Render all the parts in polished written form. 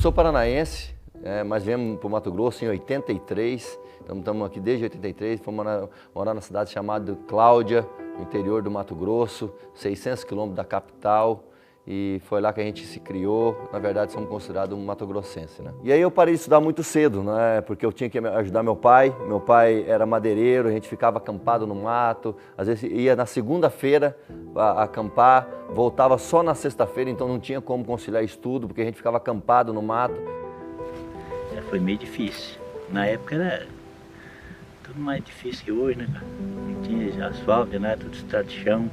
sou paranaense, mas viemos para o Mato Grosso em 83, estamos aqui desde 83, fomos morar na cidade chamada Cláudia, no interior do Mato Grosso, 600 quilômetros da capital, e foi lá que a gente se criou. Na verdade, somos considerados um mato-grossense, né? E aí eu parei de estudar muito cedo, né? Porque eu tinha que ajudar meu pai. Meu pai era madeireiro, a gente ficava acampado no mato. Às vezes ia na segunda-feira acampar, voltava só na sexta-feira, então não tinha como conciliar estudo, porque a gente ficava acampado no mato. Foi meio difícil. Na época era tudo mais difícil que hoje, né, cara? Não tinha asfalto, né? Tudo estrada de chão.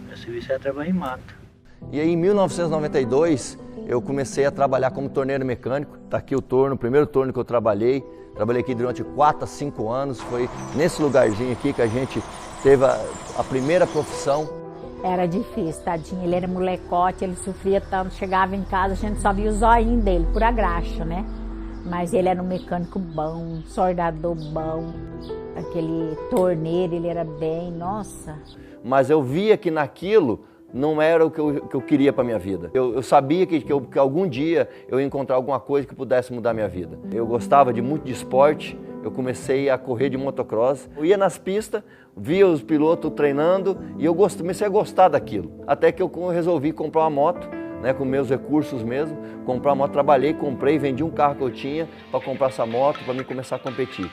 Meu serviço era trabalhar em mato. E aí, em 1992, eu comecei a trabalhar como torneiro mecânico. Está aqui o torno, o primeiro torno que eu trabalhei. Trabalhei aqui durante 4 a 5 anos. Foi nesse lugarzinho aqui que a gente teve a primeira profissão. Era difícil, tadinho. Ele era molecote, ele sofria tanto. Chegava em casa, a gente só via o zoinho dele, pura graxa, né? Mas ele era um mecânico bom, soldador bom. Aquele torneiro, ele era bem, nossa. Mas eu via que naquilo não era o que eu queria para a minha vida. Eu sabia que algum dia eu ia encontrar alguma coisa que pudesse mudar a minha vida. Eu gostava muito de esporte, eu comecei a correr de motocross. Eu ia nas pistas, via os pilotos treinando e eu comecei a gostar daquilo. Até que eu resolvi comprar uma moto, né, com meus recursos mesmo. Comprar uma moto, trabalhei, comprei, vendi um carro que eu tinha para comprar essa moto, para mim começar a competir.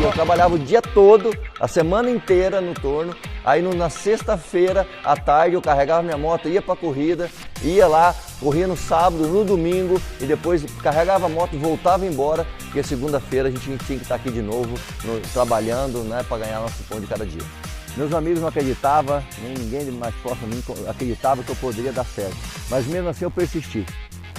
Eu trabalhava o dia todo, a semana inteira no torno. Aí na sexta-feira à tarde eu carregava minha moto, ia para a corrida, ia lá, corria no sábado, no domingo e depois carregava a moto e voltava embora, porque segunda-feira a gente tinha que estar aqui de novo, trabalhando, né, para ganhar nosso pão de cada dia. Meus amigos não acreditavam, ninguém mais próximo de mim acreditava que eu poderia dar certo, mas mesmo assim eu persisti.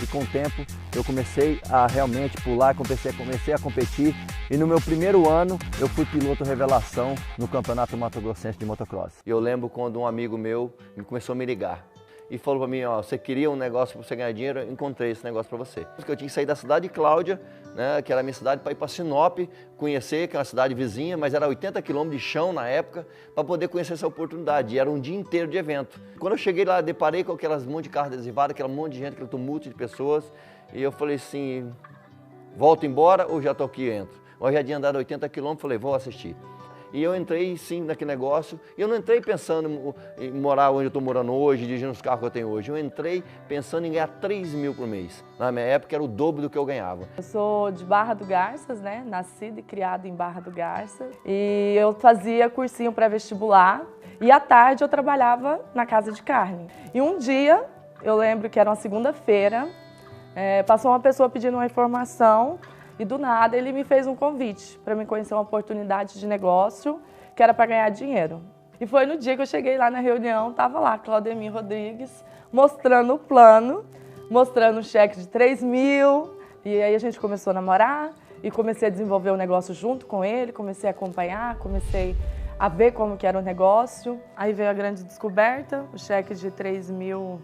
E com o tempo eu comecei a realmente pular, comecei a competir e no meu primeiro ano eu fui piloto revelação no Campeonato Mato Grossense de Motocross. Eu lembro quando um amigo meu começou a me ligar e falou para mim, ó, você queria um negócio para você ganhar dinheiro? Eu encontrei esse negócio para você. Porque eu tinha que sair da cidade de Cláudia, né, que era a minha cidade, para ir para Sinop, conhecer, que é uma cidade vizinha, mas era 80 quilômetros de chão na época, para poder conhecer essa oportunidade. E era um dia inteiro de evento. Quando eu cheguei lá, deparei com aquelas monte de carros adesivados, aquele monte de gente, aquele tumulto de pessoas, e eu falei assim, volto embora ou já estou aqui e entro? Eu já tinha andado 80 quilômetros, falei, vou assistir. E eu entrei sim naquele negócio, e eu não entrei pensando em morar onde eu estou morando hoje, dirigindo os carros que eu tenho hoje. Eu entrei pensando em ganhar 3 mil por mês. Na minha época era o dobro do que eu ganhava. Eu sou de Barra do Garças, né? Nascida e criada em Barra do Garças. E eu fazia cursinho pré-vestibular e à tarde eu trabalhava na casa de carne. E um dia, eu lembro que era uma segunda-feira, passou uma pessoa pedindo uma informação. E do nada ele me fez um convite para me conhecer uma oportunidade de negócio que era para ganhar dinheiro. E foi no dia que eu cheguei lá na reunião, estava lá Claudemir Rodrigues mostrando o plano, mostrando um cheque de 3 mil. E aí a gente começou a namorar e comecei a desenvolver o negócio junto com ele, comecei a acompanhar, comecei a ver como que era o negócio. Aí veio a grande descoberta, o cheque de 3 mil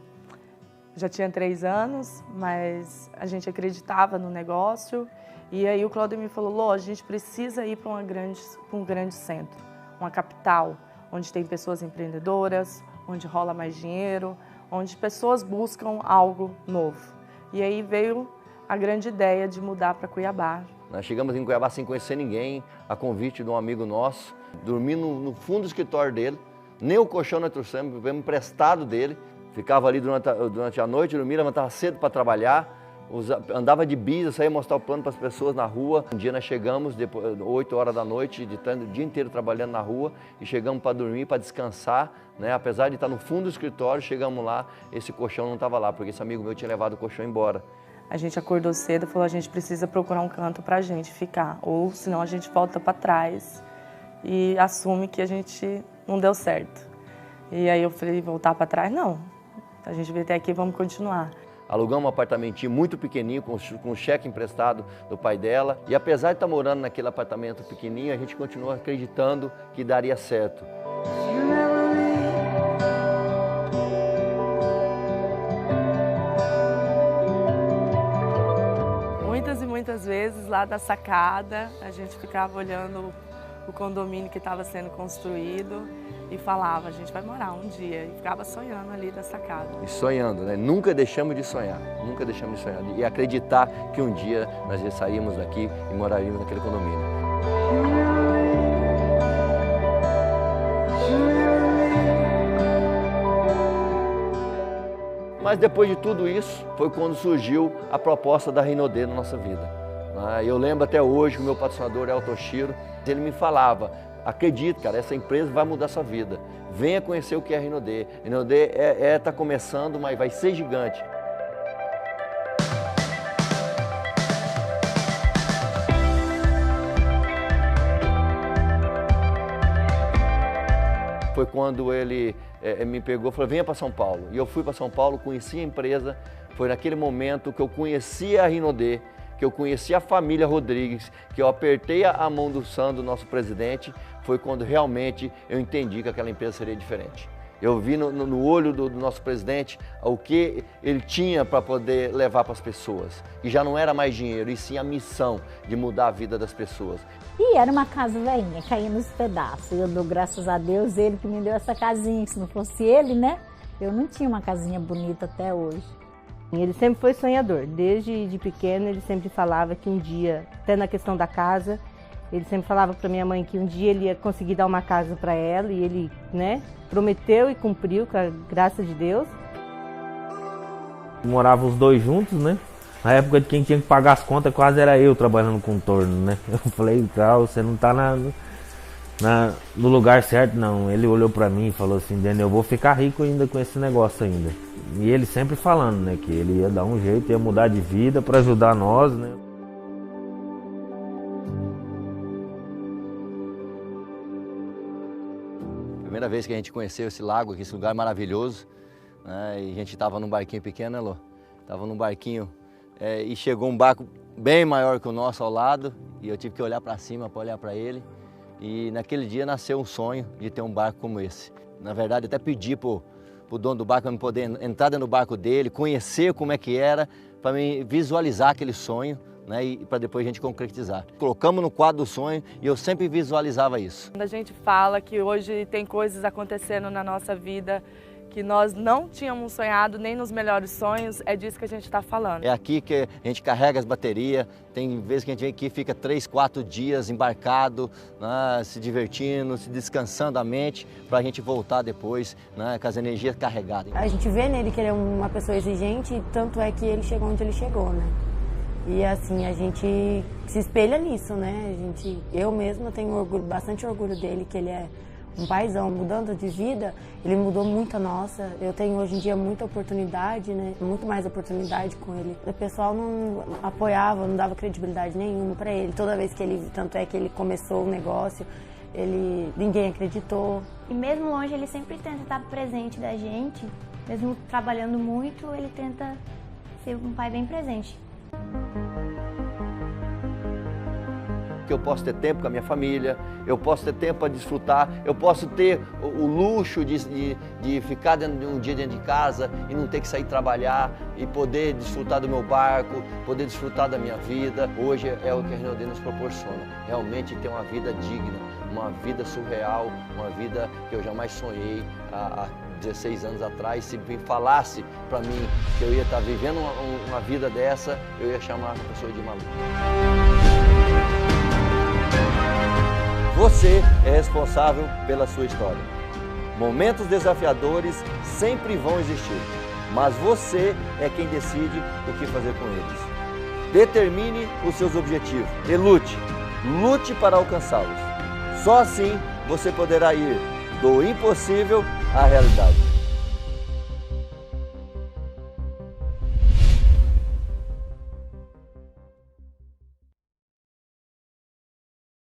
já tinha 3 anos, mas a gente acreditava no negócio. E aí o Claudemir falou, Lô, a gente precisa ir para um grande centro, uma capital, onde tem pessoas empreendedoras, onde rola mais dinheiro, onde pessoas buscam algo novo. E aí veio a grande ideia de mudar para Cuiabá. Nós chegamos em Cuiabá sem conhecer ninguém, a convite de um amigo nosso, dormi no fundo do escritório dele, nem o colchão nós trouxemos, vivemos emprestado dele, ficava ali durante a noite, dormia, levantava cedo para trabalhar, andava de bis, eu saía mostrar o plano para as pessoas na rua. Um dia nós chegamos, depois, 8 horas da noite, o dia inteiro trabalhando na rua, e chegamos para dormir, para descansar, né? Apesar de estar no fundo do escritório, chegamos lá, esse colchão não estava lá, porque esse amigo meu tinha levado o colchão embora. A gente acordou cedo e falou, a gente precisa procurar um canto para a gente ficar, ou senão a gente volta para trás e assume que a gente não deu certo. E aí eu falei, voltar para trás? Não, a gente veio até aqui, vamos continuar. Alugamos um apartamentinho muito pequenininho, com cheque emprestado do pai dela. E apesar de estar morando naquele apartamento pequenininho, a gente continuou acreditando que daria certo. Muitas e muitas vezes lá da sacada, a gente ficava olhando o condomínio que estava sendo construído e falava, a gente vai morar um dia, e ficava sonhando ali nessa casa. E sonhando, né? Nunca deixamos de sonhar, nunca deixamos de sonhar e acreditar que um dia nós já saímos daqui e moraríamos naquele condomínio. Mas depois de tudo isso, foi quando surgiu a proposta da Rinodê na nossa vida. Eu lembro até hoje que o meu patrocinador é o Toshiro, ele me falava, acredite, cara, essa empresa vai mudar sua vida. Venha conhecer o que é a Rinodê. A Rinodê tá começando, mas vai ser gigante. Foi quando ele me pegou e falou, venha para São Paulo. E eu fui para São Paulo, conheci a empresa, foi naquele momento que eu conheci a Rinodê, que eu conheci a família Rodrigues, que eu apertei a mão do Sandro, nosso presidente, foi quando realmente eu entendi que aquela empresa seria diferente. Eu vi no olho do nosso presidente o que ele tinha para poder levar para as pessoas. E já não era mais dinheiro, e sim a missão de mudar a vida das pessoas. E era uma casa velhinha, caía nos pedaços. Eu dou graças a Deus, ele que me deu essa casinha. Se não fosse ele, né? Eu não tinha uma casinha bonita até hoje. Ele sempre foi sonhador. Desde de pequeno, ele sempre falava que um dia, até na questão da casa, ele sempre falava para minha mãe que um dia ele ia conseguir dar uma casa para ela. E ele, né, prometeu e cumpriu, com a graça de Deus. Moravam os dois juntos, né? Na época de quem tinha que pagar as contas, quase era eu trabalhando com torno, né? Eu falei, Carl, você não tá no lugar certo, não. Ele olhou pra mim e falou assim, Daniel, eu vou ficar rico ainda com esse negócio ainda. E ele sempre falando, né, que ele ia dar um jeito, ia mudar de vida para ajudar nós, né? Primeira vez que a gente conheceu esse lago aqui, esse lugar maravilhoso, né? E a gente estava num barquinho pequeno, né, Lô? Tava num barquinho e chegou um barco bem maior que o nosso ao lado e eu tive que olhar para cima para olhar para ele. E naquele dia nasceu um sonho de ter um barco como esse. Na verdade, até pedi pro dono do barco para eu poder entrar dentro do barco dele, conhecer como é que era, para me visualizar aquele sonho, né, e para depois a gente concretizar. Colocamos no quadro do sonho e eu sempre visualizava isso. Quando a gente fala que hoje tem coisas acontecendo na nossa vida que nós não tínhamos sonhado nem nos melhores sonhos, é disso que a gente está falando. É aqui que a gente carrega as baterias, tem vezes que a gente vem aqui e fica 3, 4 dias embarcado, né, se divertindo, se descansando a mente, para a gente voltar depois, né, com as energias carregadas. A gente vê nele que ele é uma pessoa exigente, tanto é que ele chegou onde ele chegou, né? E assim, a gente se espelha nisso, né? Eu mesma tenho orgulho, bastante orgulho dele, que ele é um paizão, mudando de vida, ele mudou muito a nossa. Eu tenho hoje em dia muita oportunidade, né? Muito mais oportunidade com ele. O pessoal não apoiava, não dava credibilidade nenhuma para ele. Toda vez que ele, tanto é que ele começou o negócio, ninguém acreditou. E mesmo longe, ele sempre tenta estar presente da gente, mesmo trabalhando muito, ele tenta ser um pai bem presente. Que eu posso ter tempo com a minha família, eu posso ter tempo para desfrutar, eu posso ter o luxo de ficar um dia dentro de casa e não ter que sair trabalhar e poder desfrutar do meu barco, poder desfrutar da minha vida. Hoje é o que a Rinodê nos proporciona, realmente ter uma vida digna, uma vida surreal, uma vida que eu jamais sonhei há 16 anos atrás. Se me falasse para mim que eu ia estar vivendo uma vida dessa, eu ia chamar a pessoa de maluco. Você é responsável pela sua história. Momentos desafiadores sempre vão existir, mas você é quem decide o que fazer com eles. Determine os seus objetivos e lute para alcançá-los. Só assim você poderá ir do impossível à realidade.